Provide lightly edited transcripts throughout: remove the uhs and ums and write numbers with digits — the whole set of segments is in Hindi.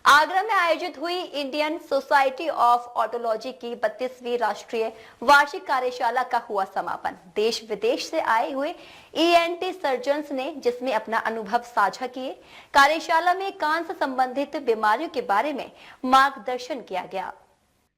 आगरा में आयोजित हुई इंडियन सोसाइटी ऑफ ऑटोलॉजी की 32वीं राष्ट्रीय वार्षिक कार्यशाला का हुआ समापन। देश विदेश से आए हुए ईएनटी सर्जन्स ने जिसमें अपना अनुभव साझा किए। कार्यशाला में कान से संबंधित बीमारियों के बारे में मार्गदर्शन किया गया।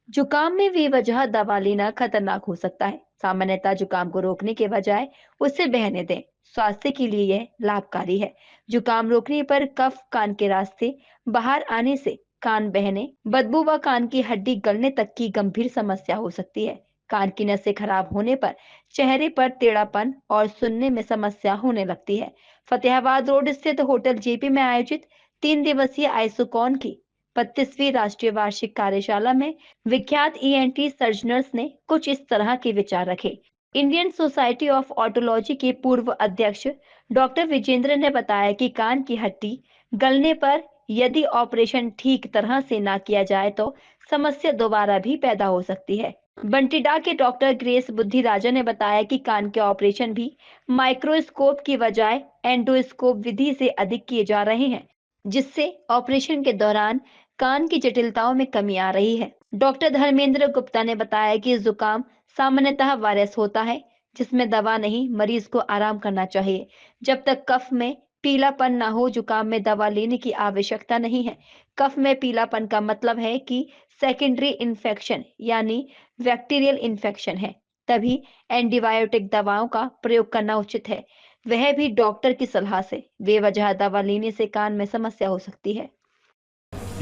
जुकाम में बेवजह दवा लेना खतरनाक हो सकता है। सामान्यतः जुकाम को रोकने के बजाय उसे बहने दें। स्वास्थ्य के लिए यह लाभकारी है। जुकाम रोकने पर कफ कान के रास्ते बाहर आने से कान बहने, बदबू व कान की हड्डी गलने तक की गंभीर समस्या हो सकती है। कान की नसें खराब होने पर चेहरे पर टेढ़ापन और सुनने में समस्या होने लगती है। फतेहाबाद रोड स्थित होटल जेपी में आयोजित 3 दिवसीय आइसोकॉन की 32वीं राष्ट्रीय वार्षिक कार्यशाला में विख्यात ईएनटी सर्जनर्स ने कुछ इस तरह के विचार रखे। इंडियन सोसाइटी ऑफ ऑटोलॉजी के पूर्व अध्यक्ष डॉक्टर विजेंद्र ने बताया कि कान की हड्डी गलने पर यदि ऑपरेशन ठीक तरह से ना किया जाए तो समस्या दोबारा भी पैदा हो सकती है। बंटीडा के डॉक्टर ग्रेस बुद्धिराजा ने बताया कि कान के ऑपरेशन भी माइक्रोस्कोप की बजाय एंडोस्कोप विधि से अधिक किए जा रहे हैं, जिससे ऑपरेशन के दौरान कान की जटिलताओं में कमी आ रही है। डॉक्टर धर्मेंद्र गुप्ता ने बताया कि जुकाम सामान्यतः वायरस होता है, जिसमें दवा नहीं, मरीज को आराम करना चाहिए। जब तक कफ में पीलापन ना हो, जुकाम में दवा लेने की आवश्यकता नहीं है। कफ में पीलापन का मतलब है कि सेकेंडरी इन्फेक्शन यानी बैक्टीरियल इन्फेक्शन है, तभी एंटीबायोटिक दवाओं का प्रयोग करना उचित है, वह भी डॉक्टर की सलाह से। बेवजह दवा लेने से कान में समस्या हो सकती है।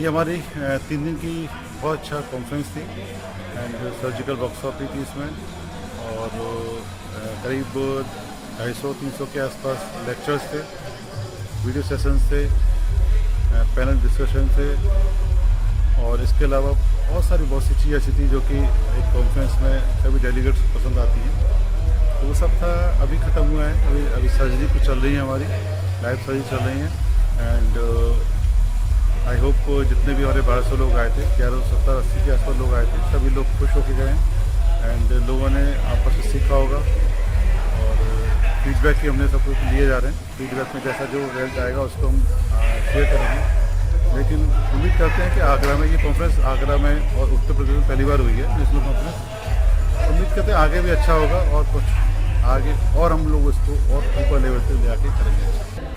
ये हमारी 3 दिन की बहुत अच्छा कॉन्फ्रेंस थी एंड सर्जिकल वर्कशॉप भी थी इसमें, और करीब 250-300 के आसपास लेक्चर्स थे, वीडियो सेशंस थे, पैनल डिस्कशन थे, और इसके अलावा बहुत सी चीज़ें ऐसी थी जो कि एक कॉन्फ्रेंस में सभी डेलीगेट्स को पसंद आती हैं। तो वो सब था, अभी ख़त्म हुआ है। अभी सर्जरी कुछ चल रही है, हमारी लाइव सर्जरी चल रही है एंड आई होप जितने भी हमारे 1200 लोग आए थे, 1170-80 के आसपास लोग आए थे, सभी लोग खुश होकर गए एंड लोगों ने आपस में सीखा होगा, और फीडबैक भी हमने सब कुछ लिए जा रहे हैं। फीडबैक में जैसा जो रिजल्ट आएगा उसको हम शेयर करेंगे। लेकिन उम्मीद करते हैं कि आगरा में ये कॉन्फ्रेंस, आगरा में और उत्तर प्रदेश में पहली बार हुई है नेशनल कॉन्फ्रेंस। उम्मीद करते हैं आगे भी अच्छा होगा, और कुछ आगे और हम लोग इसको और ऊपर लेवल पे ले आके करेंगे।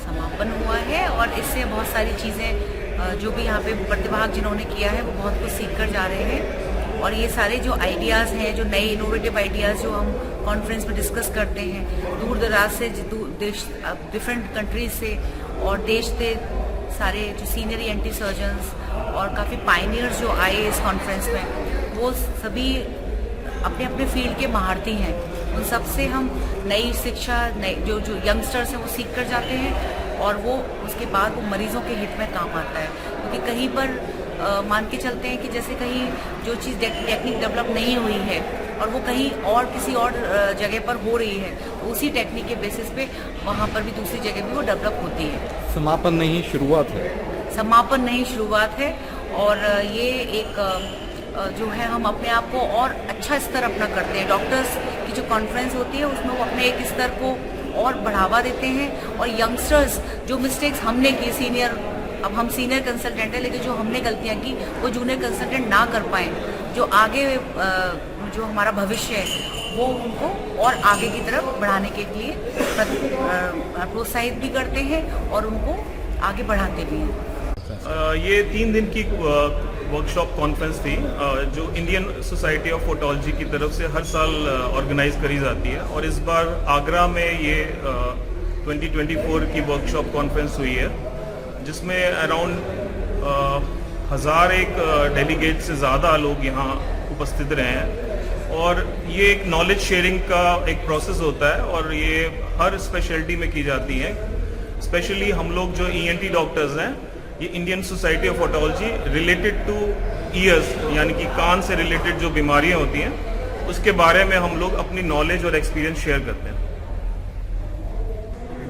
समापन हुआ है और इससे बहुत सारी चीज़ें जो भी यहाँ पे प्रतिभाग जिन्होंने किया है वो बहुत कुछ सीख कर जा रहे हैं, और ये सारे जो आइडियाज़ हैं, जो नए इनोवेटिव आइडियाज़ जो हम कॉन्फ्रेंस में डिस्कस करते हैं, दूर दराज से देश, डिफरेंट कंट्रीज से और देश से सारे जो सीनियर ईएनटी सर्जन्स और काफ़ी पायनियर्स जो आए इस कॉन्फ्रेंस में, वो सभी अपने अपने फील्ड के महारथी हैं। उन सब से हम नई शिक्षा, नई जो यंगस्टर्स हैं वो सीख कर जाते हैं, और वो उसके बाद वो मरीजों के हित में काम आता है। क्योंकि कहीं पर मान के चलते हैं कि जैसे कहीं जो चीज़ टेक्निक डेवलप नहीं हुई है और वो कहीं और किसी और जगह पर हो रही है, तो उसी टेक्निक के बेसिस पे वहाँ पर भी दूसरी जगह भी वो डेवलप होती है। समापन नहीं शुरुआत है। समापन नहीं शुरुआत है, और ये एक जो है हम अपने आप को और अच्छा स्तर अपना करते हैं। डॉक्टर्स की जो कॉन्फ्रेंस होती है उसमें वो अपने एक स्तर को और बढ़ावा देते हैं, और यंगस्टर्स जो मिस्टेक्स हमने की, सीनियर, अब हम सीनियर कंसल्टेंट हैं, लेकिन जो हमने गलतियां की वो जूनियर कंसल्टेंट ना कर पाए, जो आगे जो हमारा भविष्य है वो उनको और आगे की तरफ बढ़ाने के लिए प्रोत्साहित भी करते हैं और उनको आगे बढ़ाते भी हैं। ये 3 दिन की वर्कशॉप कॉन्फ्रेंस थी जो इंडियन सोसाइटी ऑफ ऑटोलॉजी की तरफ से हर साल ऑर्गेनाइज करी जाती है, और इस बार आगरा में ये 2024 की वर्कशॉप कॉन्फ्रेंस हुई है, जिसमें अराउंड 1001 डेलीगेट से ज़्यादा लोग यहाँ उपस्थित रहे हैं। और ये एक नॉलेज शेयरिंग का एक प्रोसेस होता है, और ये हर स्पेशलिटी में की जाती है। स्पेशली हम लोग जो ईएनटी डॉक्टर्स हैं, ये Indian society of ऑटोलॉजी related two years यानी कि कान से रिलेटेड जो बीमारियां होती हैं उसके बारे में हम लोग अपनी नॉलेज और एक्सपीरियंस शेयर करते हैं।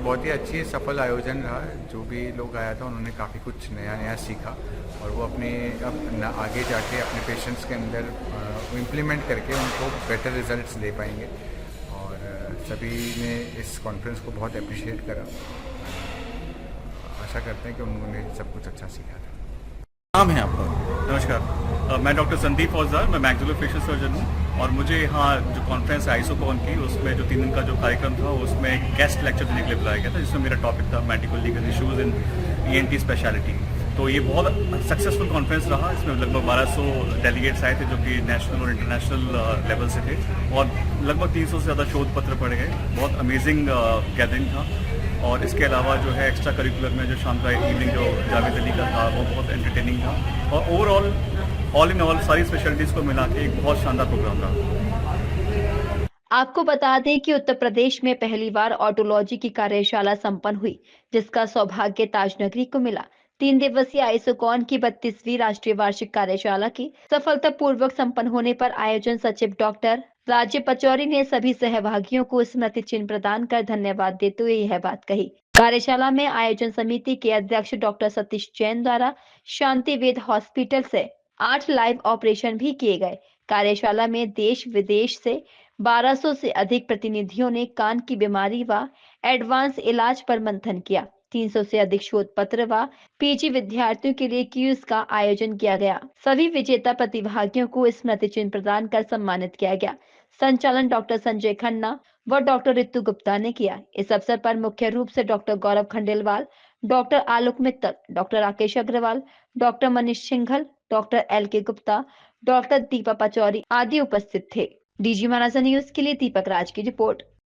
बहुत ही अच्छी सफल आयोजन रहा। जो भी लोग आया था उन्होंने काफ़ी कुछ नया सीखा, और वो अपने अब आगे जाके अपने पेशेंट्स के अंदर इम्प्लीमेंट करके उनको बेटर रिजल्ट्स दे पाएंगे। और सभी ने इस कॉन्फ्रेंस को बहुत अप्रिशिएट करा। आशा करते हैं कि उन्होंने सब कुछ अच्छा सीखा था। नाम है आपका? नमस्कार, मैं डॉक्टर संदीप औजार, मैं मैक्सिलोफेशियल सर्जन हूँ और मुझे यहाँ जो कॉन्फ्रेंस है आइसोकॉन की, उसमें जो 3 दिन का जो कार्यक्रम था उसमें एक गेस्ट लेक्चर देने के लिए बुलाया गया था, जिसमें मेरा टॉपिक था मेडिकल लीगल इशूज़ इन ENT स्पेशलिटी। तो ये बहुत सक्सेसफुल कॉन्फ्रेंस रहा। इसमें लगभग 1200 डेलीगेट्स आए थे जो कि नेशनल और इंटरनेशनल लेवल से थे और लगभग 300 से ज़्यादा शोध पत्र पढ़े गए। बहुत अमेजिंग गैदरिंग था। और इसके अलावा जो है एक्स्ट्रा करिकुलर में जो शाम का इवनिंग जो जावेद अली का था वो बहुत एंटरटेनिंग था और ओवरऑल ऑल इन ऑल सारी स्पेशलिटीज़ को मिला के एक बहुत शानदार प्रोग्राम रहा। आपको बता दें कि उत्तर प्रदेश में पहली बार ऑटोलॉजी की कार्यशाला संपन्न हुई, जिसका सौभाग्य ताजनगरी को मिला। 3 दिवसीय आइसोकॉन की 32वीं राष्ट्रीय वार्षिक कार्यशाला की सफलतापूर्वक संपन्न होने पर आयोजन सचिव डॉक्टर राज्य पचौरी ने सभी सहभागियों को स्मृति चिन्ह प्रदान कर धन्यवाद देते हुए यह बात कही। कार्यशाला में आयोजन समिति के अध्यक्ष डॉक्टर सतीश जैन द्वारा शांति वेद हॉस्पिटल से 8 लाइव ऑपरेशन भी किए गए। कार्यशाला में देश विदेश से 1200 से अधिक प्रतिनिधियों ने कान की बीमारी व एडवांस इलाज पर मंथन किया। 300 से अधिक शोध पत्र व PG विद्यार्थियों के लिए क्यूज का आयोजन किया गया। सभी विजेता प्रतिभागियों को स्मृति चिन्ह प्रदान कर सम्मानित किया गया। संचालन डॉक्टर संजय खन्ना व डॉक्टर रितु गुप्ता ने किया। इस अवसर पर मुख्य रूप से doctor Gaurav Khandelwal, doctor Alok Mittal, doctor Rakesh Agarwal, doctor Manish Singhal, doctor LK Gupta, doctor Deepa Pachauri आदि उपस्थित थे। DG महाराजा न्यूज के लिए दीपक राज की रिपोर्ट।